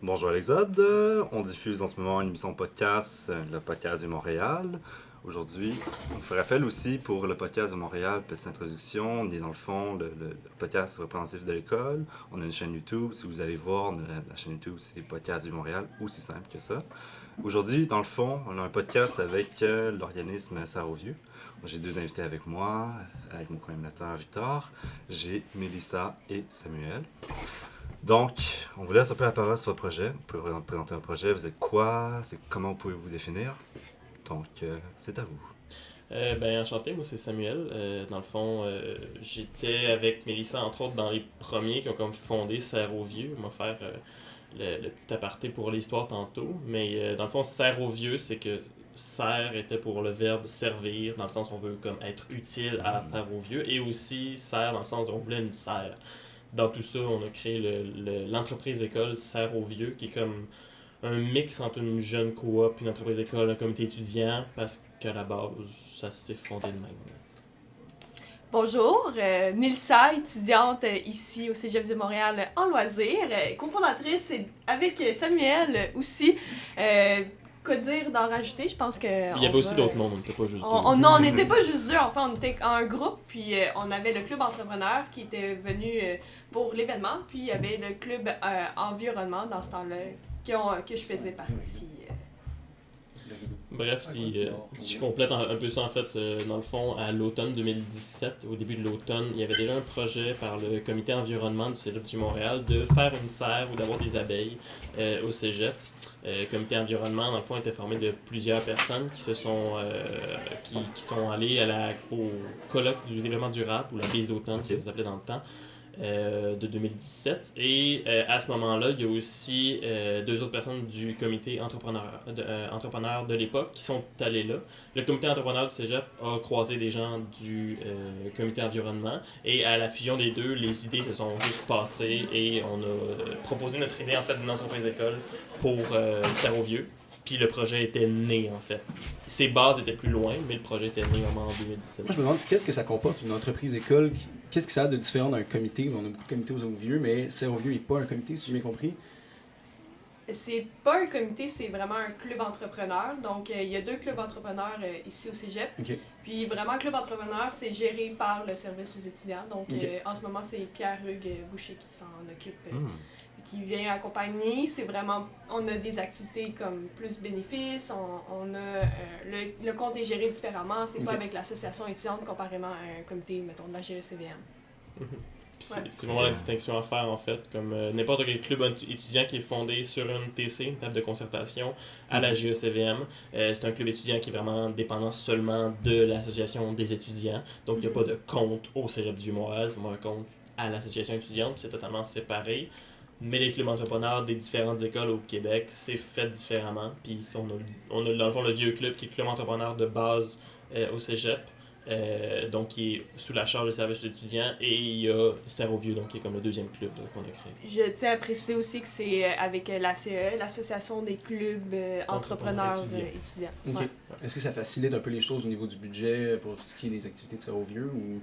Bonjour l'Exode, on diffuse en ce moment une émission podcast, le podcast du Montréal. Aujourd'hui, on fait rappel aussi pour le podcast de Montréal, petite introduction, on est dans le fond le podcast représentatif de l'école. On a une chaîne YouTube, si vous allez voir, la chaîne YouTube c'est Podcast du Montréal, aussi simple que ça. Aujourd'hui, dans le fond, on a un podcast avec l'organisme Sarre aux Vieux. J'ai deux invités avec moi, avec mon co-animateur Victor, j'ai Mélissa et Samuel. Donc, on vous laisse un peu la parole sur votre projet. Vous pouvez présenter un projet, vous êtes quoi, comment vous pouvez vous définir. Donc, c'est à vous. Enchanté, moi c'est Samuel. Dans le fond, j'étais avec Mélissa, entre autres, dans les premiers qui ont comme fondé Serre aux Vieux. On va faire le petit aparté pour l'histoire tantôt. Mais dans le fond, Serre aux Vieux, c'est que serre était pour le verbe servir, dans le sens où on veut comme être utile à faire aux vieux, et aussi serre dans le sens où on voulait une serre. Dans tout ça, on a créé l'entreprise école Serre aux Vieux, qui est comme un mix entre une jeune coop, une entreprise école, un comité étudiant, parce qu'à la base, ça s'est fondé de même. Bonjour, Mélissa, étudiante ici au Cégep de Montréal en loisirs, cofondatrice avec Samuel aussi. Quoi dire d'en rajouter, je pense que... Il y avait aussi d'autres mondes, on n'était pas juste deux. Non, on n'était pas juste deux, enfin on était un groupe, puis on avait le club entrepreneur qui était venu pour l'événement, puis il y avait le club environnement dans ce temps-là, que je faisais partie. Bref, si je complète un peu ça, en fait, dans le fond, à l'automne 2017, au début de l'automne, il y avait déjà un projet par le comité environnement du Cégep du Montréal de faire une serre ou d'avoir des abeilles au Cégep. Le comité environnement, dans le fond, était formé de plusieurs personnes qui qui sont allées au colloque du développement durable, ou la bise d'automne, que ça s'appelait dans le temps, de 2017. Et à ce moment-là, il y a aussi deux autres personnes du comité entrepreneur de l'époque qui sont allées là. Le comité entrepreneur du Cégep a croisé des gens du comité environnement, et à la fusion des deux, les idées se sont juste passées, et on a proposé notre idée en fait d'une entreprise école pour Serre aux Vieux. Puis le projet était né, en fait. Ses bases étaient plus loin, mais le projet était né vraiment en 2017. Moi, je me demande qu'est-ce que ça comporte une entreprise école, qu'est-ce que ça a de différent d'un comité. On a beaucoup de comités aux vieux, mais Serre aux Vieux n'est pas un comité, si j'ai bien compris. C'est pas un comité, c'est vraiment un club entrepreneur. Donc, il y a deux clubs entrepreneurs ici au Cégep. Okay. Puis, vraiment, club entrepreneur, c'est géré par le service aux étudiants. Donc, Okay. En ce moment, c'est Pierre-Hugues Boucher qui s'en occupe, qui vient accompagner. C'est vraiment, on a des activités comme plus bénéfices, on a, le compte est géré différemment. C'est pas avec l'association étudiante comparément à un comité, mettons, de la GECVM. C'est vraiment la distinction à faire, en fait. Comme n'importe quel club étudiant qui est fondé sur une TC, une table de concertation, à la GECVM. C'est un club étudiant qui est vraiment dépendant seulement de l'association des étudiants. Donc, il n'y a pas de compte au Cégep du Montréal, c'est moins un compte à l'association étudiante, puis c'est totalement séparé. Mais les clubs entrepreneurs des différentes écoles au Québec, c'est fait différemment. Puis on a dans le fond le vieux club qui est le club entrepreneur de base au Cégep. Donc qui est sous la charge des services étudiants, et il y a Serre aux Vieux, donc qui est comme le deuxième club qu'on a créé. Je tiens à préciser aussi que c'est avec l'ACE, l'Association des clubs entrepreneurs étudiants. Okay. Ouais. Est-ce que ça facilite un peu les choses au niveau du budget pour ce qui est des activités de Serre aux Vieux, ou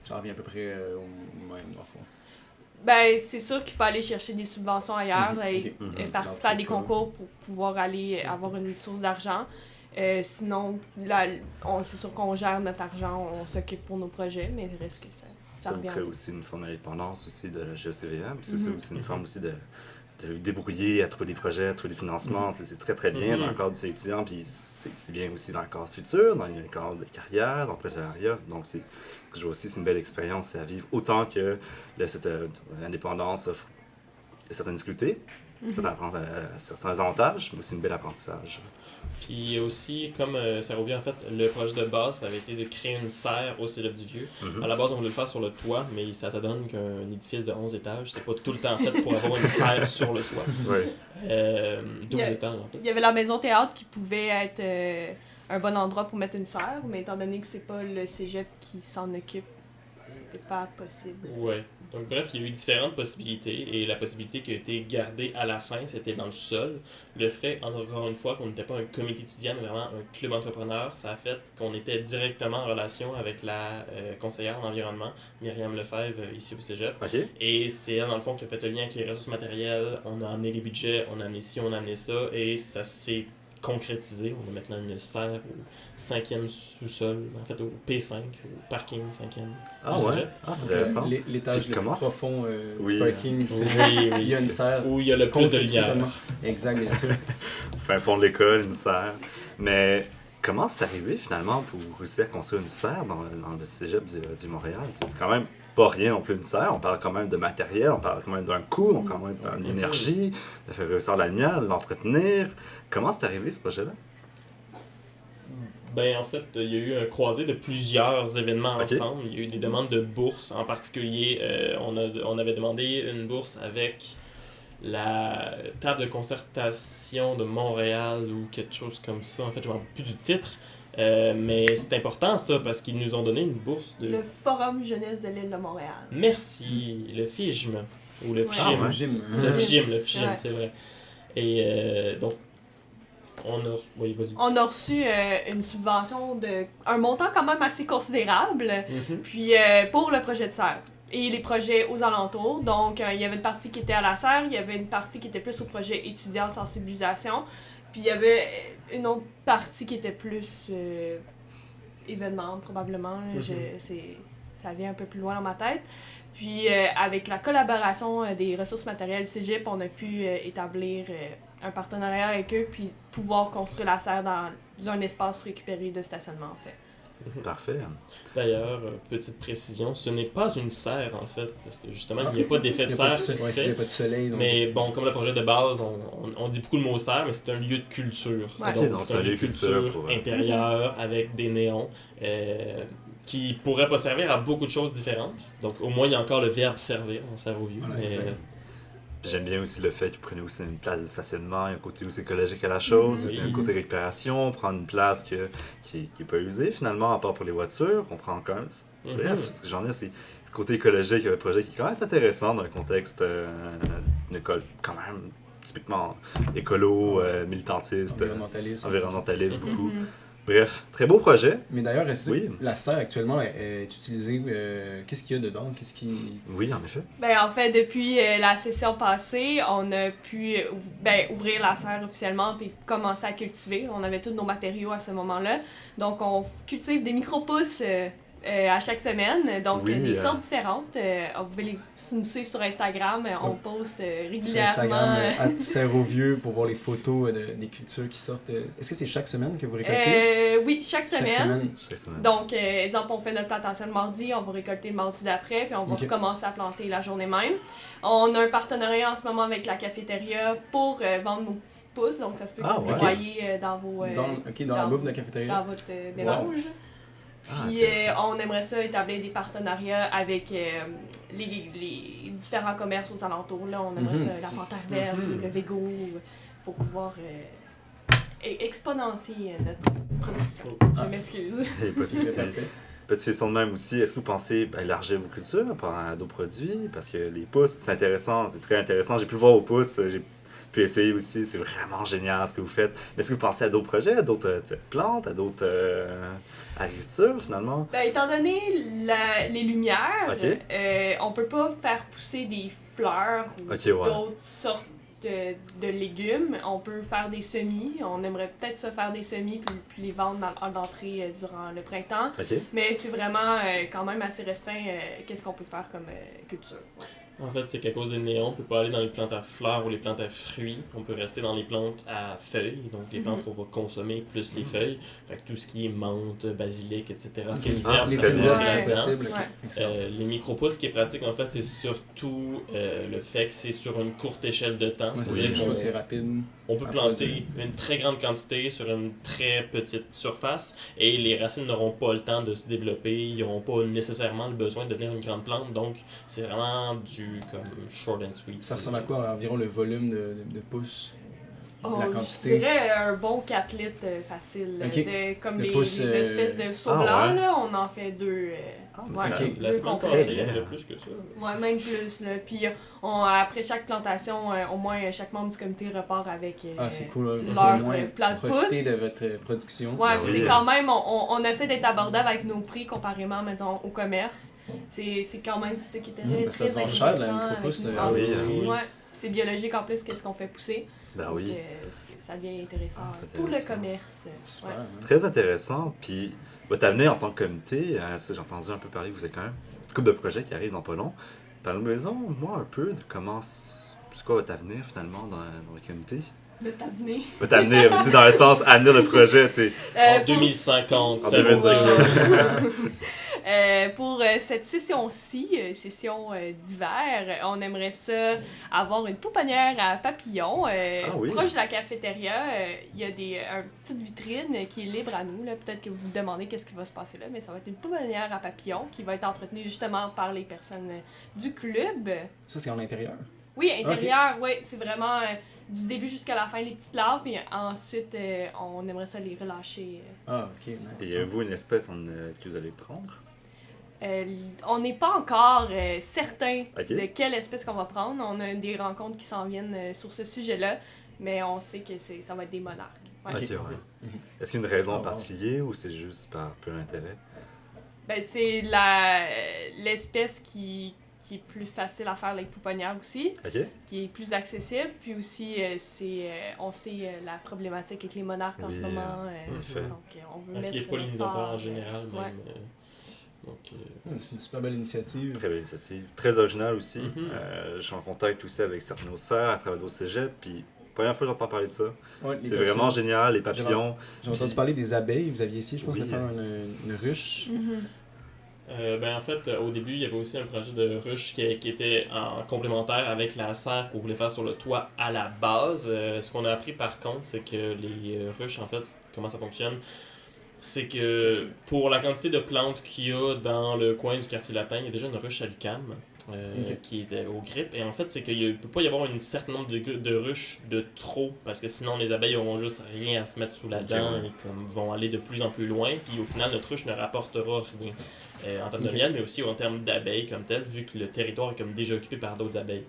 ça revient à peu près au même dans le fond? Ben, c'est sûr qu'il faut aller chercher des subventions ailleurs et participer à des concours pour pouvoir aller avoir une source d'argent. Sinon, là, c'est sûr qu'on gère notre argent, on s'occupe pour nos projets, mais il reste que ça revient. Ça crée aussi une forme d'indépendance aussi de la GECVM, puis c'est aussi une forme aussi de débrouiller, à trouver des projets, à trouver des financements. C'est très très bien dans le cadre des étudiants, puis c'est bien aussi dans le cadre futur, dans le cadre de carrière, d'entrepreneuriat. Donc ce que je vois aussi, c'est une belle expérience à vivre, autant que cette indépendance offre certaines difficultés, certains avantages, mais aussi une belle apprentissage. Puis aussi, comme ça revient en fait, le projet de base, ça avait été de créer une serre au Cégep du Vieux. À la base, on voulait le faire sur le toit, mais ça donne qu'un édifice de 11 étages, c'est pas tout le temps fait pour avoir une serre sur le toit. 12 étages, en fait. Il y avait la maison théâtre qui pouvait être un bon endroit pour mettre une serre, mais étant donné que c'est pas le Cégep qui s'en occupe, c'était pas possible. Ouais. Donc bref, il y a eu différentes possibilités et la possibilité qui a été gardée à la fin, c'était dans le sol. Le fait, encore une fois, qu'on n'était pas un comité étudiant, mais vraiment un club entrepreneur, ça a fait qu'on était directement en relation avec la conseillère en environnement, Myriam Lefebvre, ici au Cégep. OK. Et c'est elle, dans le fond, qui a fait le lien avec les ressources matérielles. On a amené les budgets, on a amené ci, on a amené ça, et ça s'est concrétisé. On a maintenant une serre au 5e sous-sol, en fait au P5, au parking 5e. Ah du ouais? Cégep. Ah, c'est intéressant. L'étage Puis le plus comment ça- profond Oui. du parking, c'est... Oui, Il y a une serre. Où il y a le plus de contre lumière. totalement. Exact, bien sûr. Fin fond de l'école, une serre. Mais comment c'est arrivé finalement pour réussir à construire une serre dans le cégep du Montréal? C'est quand même pas rien non plus une serre. On parle quand même de matériel, on parle quand même d'un coût, on parle quand même d'énergie, de faire réussir la lumière, de l'entretenir. Comment c'est arrivé ce projet-là? Ben, en fait, il y a eu un croisé de plusieurs événements Ok. ensemble. Il y a eu des demandes de bourses. En particulier, on avait demandé une bourse avec la table de concertation de Montréal ou quelque chose comme ça. En fait, je ne me rappelle plus du titre. Mais c'est important ça parce qu'ils nous ont donné une bourse de... Le Forum jeunesse de l'île de Montréal. Merci, le FIGM. Ou le Ouais. FIGM. Ah ouais. Gym. Le FIGM, Ouais. c'est vrai. Et donc, on a... Oui, vas-y. On a reçu une subvention de un montant quand même assez considérable, Mhm. puis pour le projet de serre et les projets aux alentours. Donc, il y avait une partie qui était à la serre, il y avait une partie qui était plus au projet étudiant sensibilisation, puis il y avait une autre partie qui était plus événement, probablement. Là. Ça vient un peu plus loin dans ma tête. Puis, avec la collaboration des ressources matérielles Cégep, on a pu établir un partenariat avec eux, puis pouvoir construire la serre dans un espace récupéré de stationnement, en fait. Parfait. D'ailleurs, petite précision, ce n'est pas une serre en fait, parce que justement, Ah. il n'y a pas d'effet Il de n'y a pas serre de, qui ouais, se il y a fait. pas de soleil. Donc... Mais bon, comme le projet de base, on dit beaucoup le mot serre, mais c'est un lieu de culture. Ouais. Ok, donc c'est un lieu de culture pour, intérieur avec des néons qui pourrait pas servir à beaucoup de choses différentes. Donc au moins, il y a encore le verbe servir dans Serre-aux-Vieux. Voilà, mais, exact. Puis j'aime bien aussi le fait que vous prenez aussi une place de stationnement, il y a un côté aussi écologique à la chose, Mhm. aussi un Oui. côté récupération, prendre une place qui est pas usée finalement, à part pour les voitures, qu'on prend quand même. Mhm. Bref, ce que j'en ai, c'est le côté écologique, le projet qui est quand même assez intéressant dans un contexte d'une école quand même typiquement écolo, militantiste, environnementaliste Mhm. beaucoup. Mhm. Bref, très beau projet. Mais d'ailleurs, est-ce que Oui. la serre actuellement est utilisée. Qu'est-ce qu'il y a dedans? Qu'est-ce qui... Oui, en effet. Ben, en fait, depuis la session passée, on a pu ouvrir la serre officiellement puis commencer à cultiver. On avait tous nos matériaux à ce moment-là. Donc, on cultive des micro-pousses à chaque semaine. Donc, Oui, des sortes différentes. Vous pouvez nous suivre sur Instagram. On Donc, poste Sur régulièrement. Instagram, @Serre-aux-Vieux pour voir les photos des cultures qui sortent. Est-ce que c'est chaque semaine que vous récoltez? Oui, chaque semaine. Chaque semaine. Donc, exemple, on fait notre plantation le mardi, on va récolter le mardi d'après, puis on va Ok. recommencer à planter la journée même. On a un partenariat en ce moment avec la cafétéria pour vendre nos petites pousses, donc ça se peut que Ah, vous ouais. les voyez dans vos dans la bouffe de la cafétéria? dans votre mélange. Ah, Puis intéressant. on aimerait ça établir des partenariats avec les différents commerces aux alentours. Là, on aimerait Mhm. ça, la Panthère verte, Mhm. le Vego, pour pouvoir exponentier notre production. Ah, Je m'excuse. Et pas de C'est souci. parfait. Petite question de même aussi, est-ce que vous pensez élargir vos cultures à d'autres produits? Parce que les pousses, c'est intéressant, c'est très intéressant. J'ai pu le voir aux pousses, j'ai pu essayer aussi, c'est vraiment génial ce que vous faites. Mais est-ce que vous pensez à d'autres projets, à d'autres plantes, à d'autres agricultures finalement? Ben, étant donné les lumières, Ok. on peut pas faire pousser des fleurs ou Ok, ouais. d'autres sortes de légumes. On peut faire des semis. On aimerait peut-être ça faire des semis puis les vendre dans le hall d'entrée durant le printemps. Ok. Mais c'est vraiment quand même assez restreint qu'est-ce qu'on peut faire comme culture. Ouais. En fait, c'est qu'à cause des néons, on peut pas aller dans les plantes à fleurs ou les plantes à fruits. On peut rester dans les plantes à feuilles, donc les plantes qu'on va consommer plus les feuilles. Fait que tout ce qui est menthe, basilic, etc. Fines Ah, herbes, c'est ça très fait bien. du bien c'est là-dedans. possible. ok. Ouais. Excellent. Les micro-pousses, qui est pratique, en fait, c'est surtout le fait que c'est sur une courte échelle de temps. Ouais, c'est C'est-à-dire ça, je qu'on- trouve que c'est rapide. On peut à planter une très grande quantité sur une très petite surface et les racines n'auront pas le temps de se développer, ils n'auront pas nécessairement le besoin de devenir une grande plante, donc c'est vraiment du comme short and sweet. Ça ressemble à quoi environ le volume de pouces? Oh, la je quantité? dirais un bon 4 litres facile. Ok. Comme Le les pouce, espèces de seaux ah, blancs, ouais. là, on en fait 2. mais Ouais, c'est- ok. La deux semaine complets. passée, il y bien. en avait plus que ça. Ouais, même plus. Là. Puis après chaque plantation, au moins chaque membre du comité repart avec Ah, c'est cool. Hein. Vous leur pouvez au moins plat de profiter pouce. de votre production. Ouais, Ben puis oui. c'est quand même, on essaie d'être abordable avec nos prix comparément, mettons, au commerce. C'est quand même c'est ce qui était Ben, ça très se vend cher, la intéressant micropousse, avec nous. ah oui, Ouais, oui. puis c'est biologique en plus, qu'est-ce qu'on fait pousser. Ben Donc, oui. ça devient intéressant Ah, c'est pour le intéressant. commerce. Super. Ouais. hein. Très intéressant. Puis, votre avenir en tant que comité, ça, j'ai entendu un peu parler, vous avez quand même une couple de projets qui arrivent dans pas long. Parlez-moi un peu de comment, c'est quoi votre avenir finalement dans le comité? De t'amener. Votre avenir, c'est dans le sens amener le projet, tu sais. En Pour- 2050, En ça veut 2050. dire. Pour cette session-ci, session d'hiver, on aimerait ça avoir une pouponnière à papillons Ah oui. proche de la cafétéria. Il y a une petite vitrine qui est libre à nous. Là. Peut-être que vous vous demandez qu'est-ce qui va se passer là, mais ça va être une pouponnière à papillons qui va être entretenue justement par les personnes du club. Ça, c'est en intérieur. Oui, intérieur, oui, c'est vraiment du début jusqu'à la fin les petites larves, puis ensuite on aimerait ça les relâcher. Ah, ok. nice. Et vous, une espèce que vous allez prendre? On n'est pas encore certain Ok. de quelle espèce qu'on va prendre. On a des rencontres qui s'en viennent sur ce sujet-là, mais on sait que ça va être des monarques. Ouais. Ok, ouais. Mhm. Est-ce qu'il y a une raison Ah, en wow. particulier ou c'est juste par peu d'intérêt? Ben, c'est l'espèce qui est plus facile à faire les pouponnières aussi, Ok? qui est plus accessible, puis aussi on sait la problématique avec les monarques en Oui, ce moment. en effet. Donc on veut Avec mettre les notre pollinisateurs part, en général, même. ouais. Donc, C'est une super belle initiative. Très belle initiative. Très originale aussi. Mhm. Je suis en contact aussi avec certains de nos sœurs à travers d'autres cégeps, puis première fois que j'entends parler de ça. Ouais, les C'est papillons. vraiment génial, les papillons. J'ai entendu parler des abeilles. Vous aviez ici, je pense, Oui. de faire une ruche. Mhm. ben en fait, au début, il y avait aussi un projet de ruche qui était en complémentaire avec la serre qu'on voulait faire sur le toit à la base. Ce qu'on a appris par contre, c'est que les ruches, en fait, comment ça fonctionne, c'est que pour la quantité de plantes qu'il y a dans le coin du quartier latin, il y a déjà une ruche à l'UQAM Ok. qui est au GRIP. Et en fait, c'est qu'il ne peut pas y avoir un certain nombre de ruches de trop, parce que sinon les abeilles n'auront juste rien à se mettre sous la dent Ok, ouais. et comme, vont aller de plus en plus loin. Puis au final, notre ruche ne rapportera rien en termes de Ok. miel, mais aussi en termes d'abeilles comme tel, vu que le territoire est comme déjà occupé par d'autres abeilles.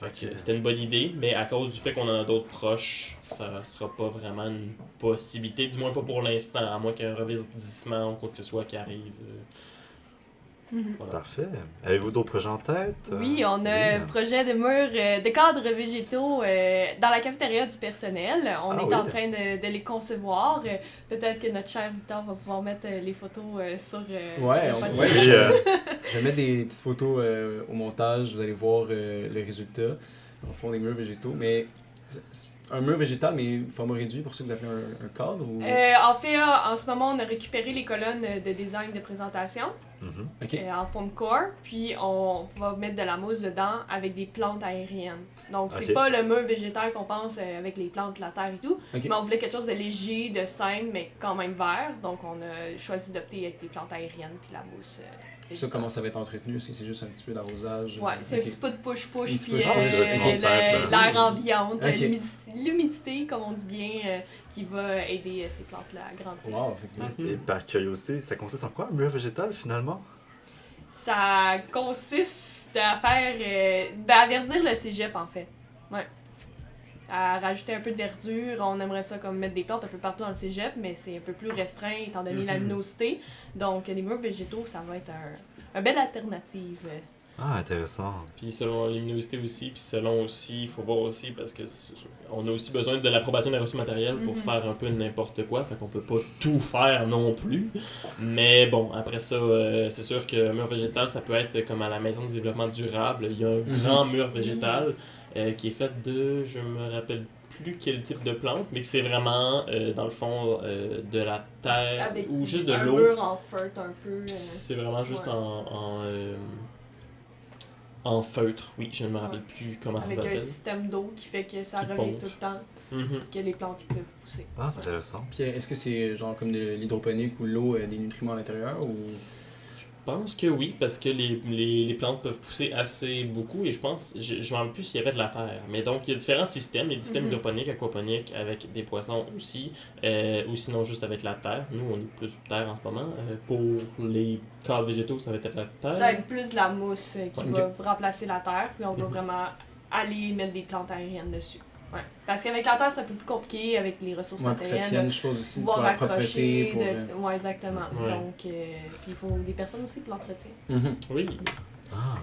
Fait que c'était une bonne idée, mais à cause du fait qu'on en a d'autres proches, ça sera pas vraiment une possibilité, du moins pas pour l'instant, à moins qu'il y ait un reverdissement ou quoi que ce soit qui arrive. Mhm. Voilà. Parfait. Avez-vous d'autres projets en tête? Oui, on a un projet de murs, de cadres végétaux dans la cafétéria du personnel. On Ah est oui. en train de les concevoir. Peut-être que notre cher Victor va pouvoir mettre les photos sur Ouais, le on- podcast. ouais. Oui, Je vais mettre des petites photos au montage. Vous allez voir le résultat. Au fond, des murs végétaux. Mais c'est un mur végétal, mais format réduit, pour ça que vous appelez un cadre ou... En fait, en ce moment, on a récupéré les colonnes de design de présentation mhm. Ok. en forme core, puis on va mettre de la mousse dedans avec des plantes aériennes. Donc, c'est Ok. pas le mur végétal qu'on pense avec les plantes, la terre et tout, Ok. mais on voulait quelque chose de léger, de simple, mais quand même vert. Donc, on a choisi d'opter avec les plantes aériennes puis la mousse. Ça, végétale. comment ça va être entretenu? Est-ce que c'est juste un petit peu d'arrosage? Ouais, c'est Ok. un petit peu de push-push, Un petit puis push-push, c'est relativement simple, l'air ambiante, Ok. l'humidité, comme on dit bien, qui va aider ces plantes-là à grandir. Wow, fait que- Et par curiosité, ça consiste en quoi, un mur végétal finalement? Ça consiste à faire. À verdir le cégep, en fait. Ouais. À rajouter un peu de verdure. On aimerait ça comme mettre des plantes un peu partout dans le cégep, mais c'est un peu plus restreint étant donné la Mhm. luminosité. Donc, les murs végétaux, ça va être un belle alternative. Ah, intéressant. Puis selon la luminosité aussi, puis selon aussi, il faut voir aussi, parce que on a aussi besoin de l'approbation des ressources matérielles pour Mhm. faire un peu n'importe quoi, fait qu'on peut pas tout faire non plus. Mais bon, après ça, c'est sûr que mur végétal, ça peut être comme à la Maison du développement durable, il y a un grand mur végétal qui est fait de, je me rappelle plus quel type de plante, mais que c'est vraiment, dans le fond, de la terre Avec ou juste de un l'eau. mur en feutre un peu. Puis c'est vraiment juste ouais. en feutre, oui, je ne me rappelle plus comment ça Avec un s'appelle. système d'eau qui fait que ça Qui revient pompe. tout le temps, Mhm. que les plantes ils peuvent pousser. Ah, c'est intéressant. Puis est-ce que c'est genre comme de l'hydroponique ou l'eau a des nutriments à l'intérieur ou... pense que oui, parce que les plantes peuvent pousser assez beaucoup et je pense, je me rappelle plus s'il y avait de la terre. Mais donc, il y a différents systèmes. Il y a des systèmes hydroponiques, aquaponiques avec des poissons aussi, ou sinon juste avec la terre. Nous, on est plus terre en ce moment. Pour les cadres végétaux, ça va être la terre. Ça va être plus de la mousse qui Ouais. va remplacer la terre, puis on va vraiment aller mettre des plantes aériennes dessus. Ouais. Parce qu'avec la terre, c'est un peu plus compliqué avec les ressources Ouais, pour que ça matérielles. tienne, je suppose aussi, pour pouvoir la propreté. accrocher. Pour, Ouais, exactement. Ouais. Donc, puis il faut des personnes aussi pour l'entretien. Oui. Ah.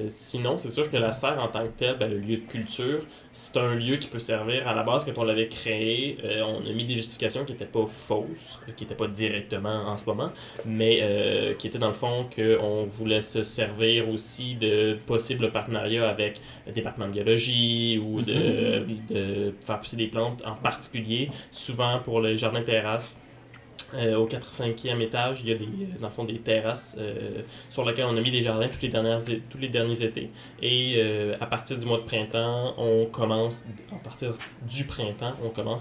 Sinon, c'est sûr que la serre en tant que telle, le lieu de culture, c'est un lieu qui peut servir à la base. Quand on l'avait créé, on a mis des justifications qui n'étaient pas fausses, qui n'étaient pas directement en ce moment, mais qui étaient dans le fond qu'on voulait se servir aussi de possibles partenariats avec le département de biologie ou de faire pousser des plantes en particulier, souvent pour les jardins terrasses. Au 4-5e étage, il y a dans le fond des terrasses sur lesquelles on a mis des jardins tous les derniers étés. Et à partir du mois de printemps, on commence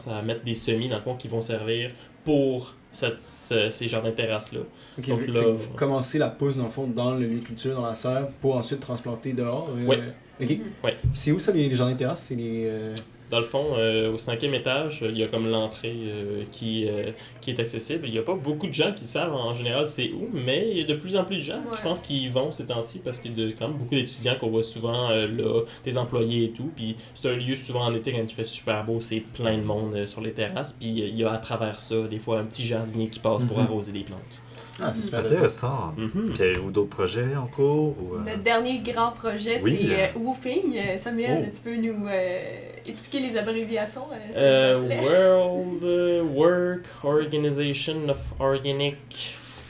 à mettre des semis dans le fond qui vont servir pour ces jardins de terrasses-là. Ok, Donc fait là- que vous commencez la pousse, dans le fond, dans le lieu de culture, dans la serre, pour ensuite transplanter dehors. Ouais. Ok. Ouais. C'est où ça, les jardins de terrasse? C'est les... Dans le fond, au 5e étage, il y a comme l'entrée qui est accessible. Il n'y a pas beaucoup de gens qui savent en général c'est où, mais il y a de plus en plus de gens, Ouais. je pense, qui y vont ces temps-ci parce qu'il y a quand même beaucoup d'étudiants qu'on voit souvent là, des employés et tout. Puis c'est un lieu souvent en été quand il fait super beau, c'est plein de monde sur les terrasses. Puis il y a à travers ça, des fois, un petit jardinier qui passe pour arroser des plantes. Ah, c'est super intéressant. Intéressant. Puis avez-vous d'autres projets en cours? Ou, Notre dernier grand projet, Oui. c'est Woofing. Samuel, Oh. tu peux nous expliquer les abréviations, s'il te plaît? World Work Organization of Organic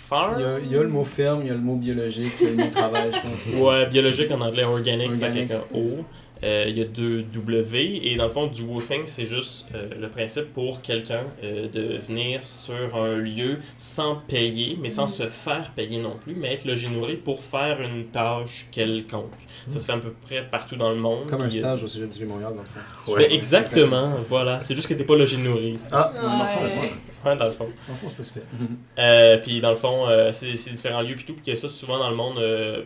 Farm. Il y a le mot ferme, il y a le mot biologique, il y a le mot travail, je pense. Ouais, biologique en anglais, organic, fait Organic. avec un O. Il y a 2 W et dans le fond du woofing c'est juste le principe pour quelqu'un de venir sur un lieu sans payer mais sans se faire payer non plus mais être logé nourri pour faire une tâche quelconque. Ça se fait à peu près partout dans le monde. Comme un puis, stage au Cégep du Vieux-Montréal, dans le fond. Ouais. ben, exactement, voilà. C'est juste que t'es pas logé nourri. Ah, Ouais. dans le fond, c'est ça. Ouais, dans le fond. Dans le fond, c'est pas super. Puis dans le fond, c'est différents lieux puis tout, puis il y a ça souvent dans le monde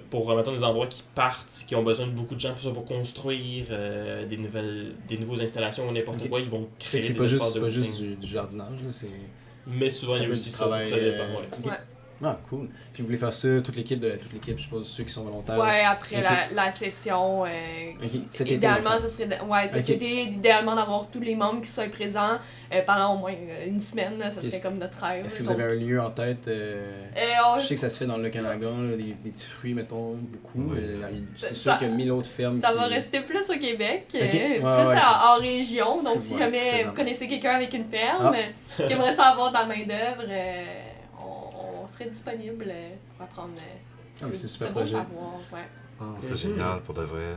pour mettons des endroits qui partent, qui ont besoin de beaucoup de gens pour construire des nouvelles installations ou n'importe Ok. quoi, ils vont Fait créer que c'est des pas juste, espaces c'est de pas juste woofing. du jardinage, là, c'est... Mais souvent il y a peut être aussi du ça, travail. ça dépend, ouais. Ok. Ouais. Ah, cool. Puis vous voulez faire ça, toute l'équipe, je suppose, ceux qui sont volontaires. Ouais, après Ok. la session. Ok, cet été, Idéalement, on va ça serait cet Ok. été, idéalement d'avoir tous les membres qui soient présents pendant au moins une semaine. Ça serait Est-ce- comme notre rêve. Est-ce que vous avez un lieu en tête on- Je sais que ça se fait dans le Okanagan, là, des petits fruits, mettons, beaucoup. Oui. C'est Ça- sûr qu'il y a 1000 autres fermes Ça qui... va rester plus au Québec, Ok. plus Ouais, ouais, en région. Donc, si Ouais, jamais faisable. vous connaissez quelqu'un avec une ferme qui aimerait ça avoir de la main-d'œuvre, on serait disponible pour apprendre. Ah, mais c'est un super beau projet. savoir, ouais. Ah, c'est génial pour de vrai.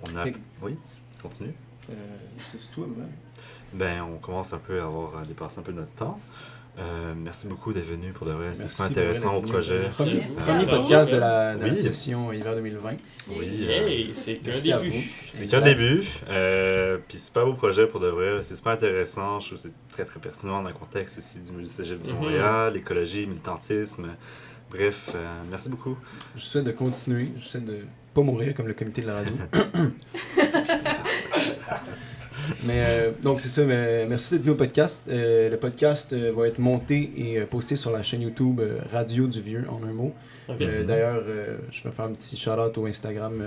On a... Fait- Oui, continue. C'est tout, man. Ben, on commence un peu à avoir dépassé un peu notre temps. Merci beaucoup d'être venu pour de vrai. C'est Merci super pour intéressant au d'être venu. projet. Merci. Premier Bravo. podcast de la Oui. session hiver 2020. Oui, Hey, c'est qu'un Merci à début. vous. c'est qu'un début. Puis super beau projet pour de vrai. C'est super intéressant. Je trouve que c'est très très pertinent dans le contexte aussi du Cégep de Montréal, l'écologie, militantisme. Bref, merci beaucoup. Je vous souhaite de continuer, je vous souhaite de pas mourir comme le comité de la radio. Mais donc c'est ça, mais merci d'être venu au podcast. Le podcast va être monté et posté sur la chaîne YouTube Radio du Vieux en un mot. Ok. D'ailleurs, je vais faire un petit shout-out au Instagram,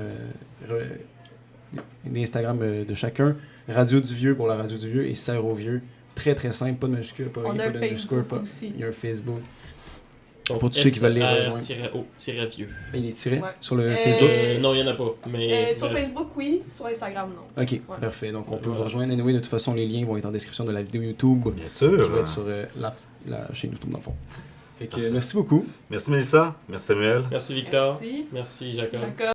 l'Instagram de chacun. Radio du Vieux pour la Radio du Vieux et Serre au Vieux. Très très simple, pas de majuscule, pas On a un de underscore, Facebook pas. aussi. Il y a un Facebook. Donc, Pour tous ceux qui veulent les rejoindre. SR-O-vieux. Et il est tiré Ouais. sur le Facebook. Non, il n'y en a pas. Mais Sur bref. Facebook, oui. Sur Instagram, non. Ok, parfait. Donc on peut vous Voilà. rejoindre. Anyway, de toute façon, les liens vont être en description de la vidéo YouTube. Bien Qui sûr. va être sur la chaîne YouTube dans le fond. Fait que, merci beaucoup. Merci Mélissa. Merci Samuel. Merci Victor. Merci. Merci Jacob. Jacob.